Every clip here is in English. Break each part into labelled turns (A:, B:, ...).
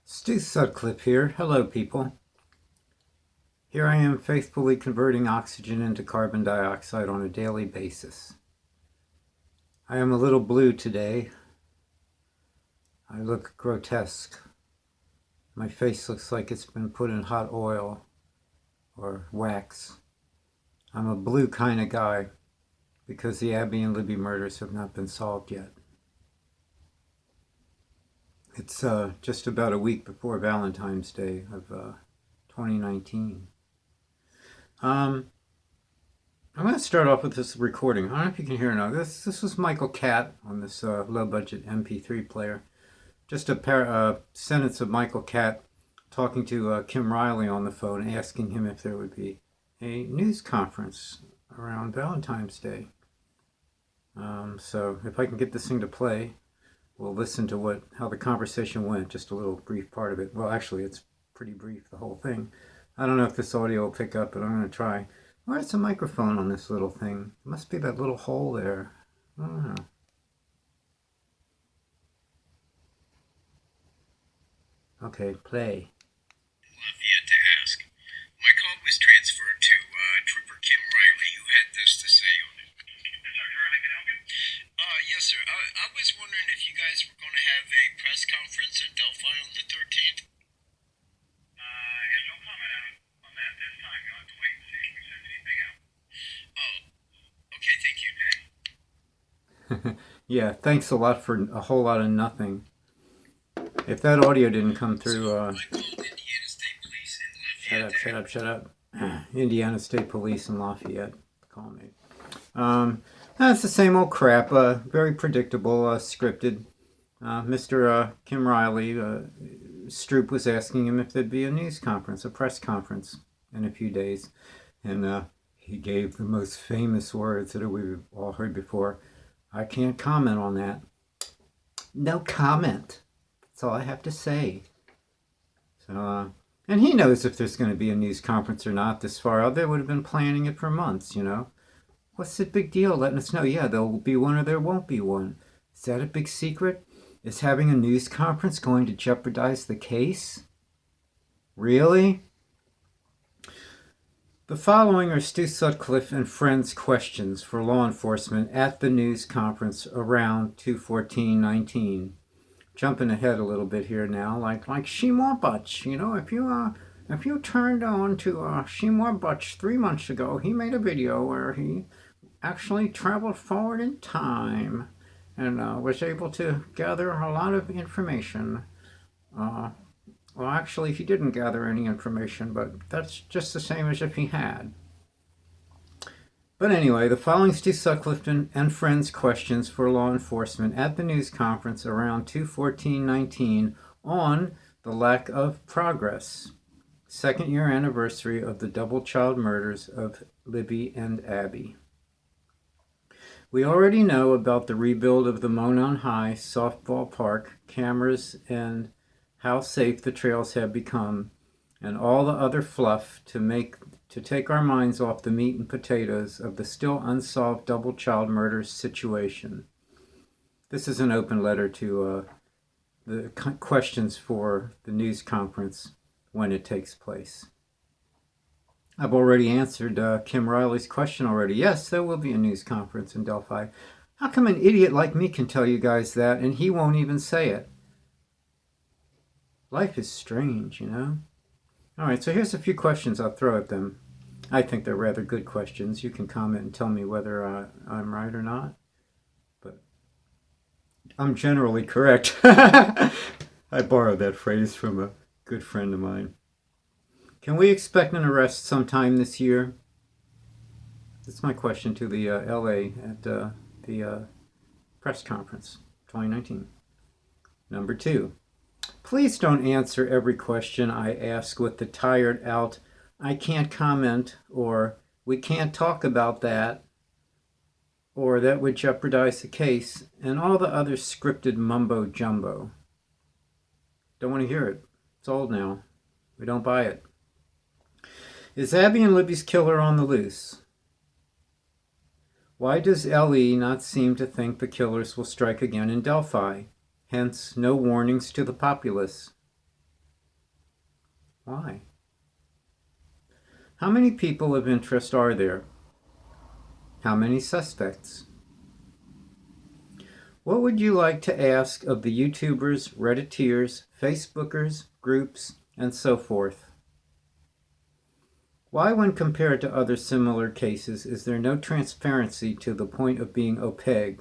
A: Sutclif here. Hello, people. Here I am faithfully converting oxygen into carbon dioxide on a daily basis. I am a little blue today. I look grotesque. My face looks like it's been put in hot oil or wax. I'm a blue kind of guy because the Abby and Libby murders have not been solved yet. It's just about a week before Valentine's Day of 2019. I'm going to start off with this recording. I don't know if you can hear it now. This was Michael Catt on this low-budget MP3 player. Just a sentence of Michael Catt talking to Kim Riley on the phone, asking him if there would be a news conference around Valentine's Day. So if I can get this thing to play, we'll listen to how the conversation went, just a little brief part of it. Well, actually, it's pretty brief, the whole thing. I don't know if this audio will pick up, but I'm going to try. Where's the microphone on this little thing? It must be that little hole there. I don't know. Okay, play.
B: Lafayette to ask. My call was transferred to Trooper Kim Riley, who had this to say on it. Sergeant Riley, can I help you? Yes, sir. I was wondering if you guys were going to have a press conference at Delphi on the 13th. I have no comment on that this time. You'll have to wait and see if we send anything out. Oh, okay. Thank you.
A: Yeah, thanks a lot for a whole lot of nothing. If that audio didn't come through,
B: I called Indiana State Police in Lafayette.
A: shut up. Indiana State Police in Lafayette, call me. That's the same old crap. Very predictable, scripted. Mr. Kim Riley, Stroop was asking him if there'd be a news conference, a press conference in a few days. And he gave the most famous words that we've all heard before. I can't comment on that. No comment. That's all I have to say. So, and he knows if there's going to be a news conference or not this far out. They would have been planning it for months, you know. What's the big deal letting us know? Yeah, there'll be one or there won't be one. Is that a big secret? Is having a news conference going to jeopardize the case? Really? The following are Stu Sutclif and friends' questions for law enforcement at the news conference around 2/14/19. Jumping ahead a little bit here now, like Seymour Butch, you know, if you turned on to Seymour Butch 3 months ago, he made a video where he actually traveled forward in time and was able to gather a lot of information. Well, actually, he didn't gather any information, but that's just the same as if he had. But anyway, the following Stu Sutclif and friends questions for law enforcement at the news conference around 2/14/19 on the lack of progress. Second year anniversary of the double child murders of Libby and Abby. We already know about the rebuild of the Monon High softball park, cameras, and how safe the trails have become, and all the other fluff to take our minds off the meat and potatoes of the still unsolved double child murders situation. This is an open letter to the questions for the news conference when it takes place. I've already answered Kim Riley's question already. Yes, there will be a news conference in Delphi. How come an idiot like me can tell you guys that and he won't even say it? Life is strange, you know? All right, so here's a few questions I'll throw at them. I think they're rather good questions. You can comment and tell me whether I'm right or not. But I'm generally correct. I borrowed that phrase from a good friend of mine. Can we expect an arrest sometime this year? That's my question to the LA at the press conference 2019. Number 2. Please don't answer every question I ask with the tired out, I can't comment, or we can't talk about that, or that would jeopardize the case, and all the other scripted mumbo jumbo. Don't want to hear it. It's old now. We don't buy it. Is Abby and Libby's killer on the loose? Why does LE not seem to think the killers will strike again in Delphi? Hence, no warnings to the populace. Why? How many people of interest are there? How many suspects? What would you like to ask of the YouTubers, Redditeers, Facebookers, groups, and so forth? Why, when compared to other similar cases, is there no transparency to the point of being opaque?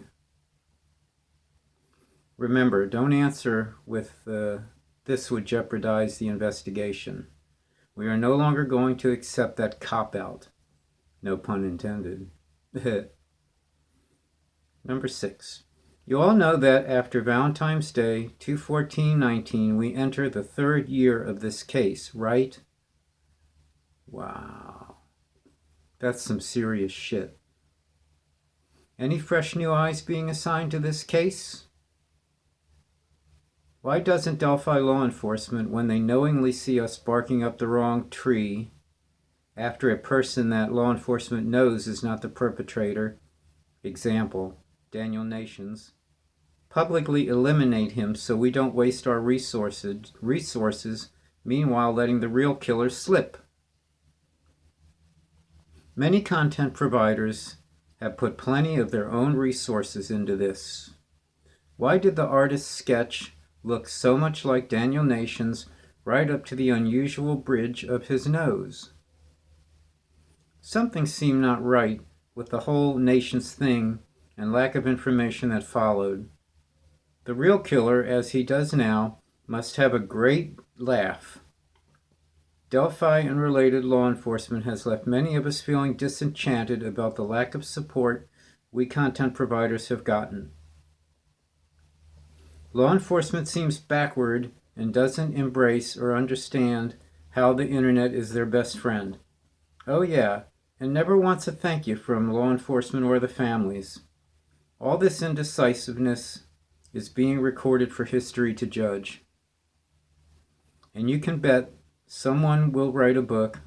A: Remember, don't answer with this would jeopardize the investigation. We are no longer going to accept that cop-out. No pun intended. Number 6. You all know that after Valentine's Day, 2/14/19, we enter the 3rd year of this case, right? Wow. That's some serious shit. Any fresh new eyes being assigned to this case? Why doesn't Delphi law enforcement, when they knowingly see us barking up the wrong tree after a person that law enforcement knows is not the perpetrator, example, Daniel Nations, publicly eliminate him so we don't waste our resources, meanwhile letting the real killer slip? Many content providers have put plenty of their own resources into this. Why did the artist's sketch look so much like Daniel Nations right up to the unusual bridge of his nose? Something seemed not right with the whole Nations thing and lack of information that followed. The real killer, as he does now, must have a great laugh. Delphi and related law enforcement has left many of us feeling disenchanted about the lack of support we content providers have gotten. Law enforcement seems backward and doesn't embrace or understand how the internet is their best friend. Oh yeah, and never wants a thank you from law enforcement or the families. All this indecisiveness is being recorded for history to judge. And you can bet someone will write a book,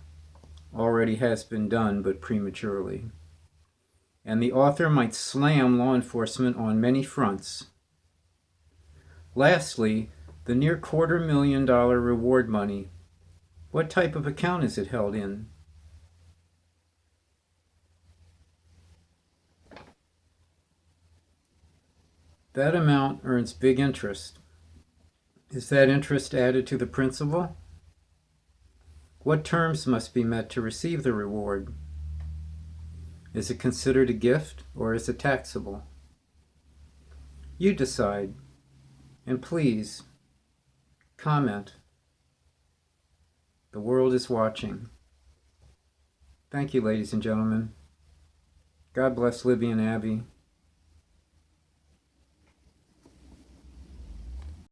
A: already has been done but prematurely. And the author might slam law enforcement on many fronts. Lastly, the near $250,000 reward money. What type of account is it held in? That amount earns big interest. Is that interest added to the principal? What terms must be met to receive the reward? Is it considered a gift or is it taxable? You decide. And please, comment. The world is watching. Thank you, ladies and gentlemen. God bless Libby and Abby.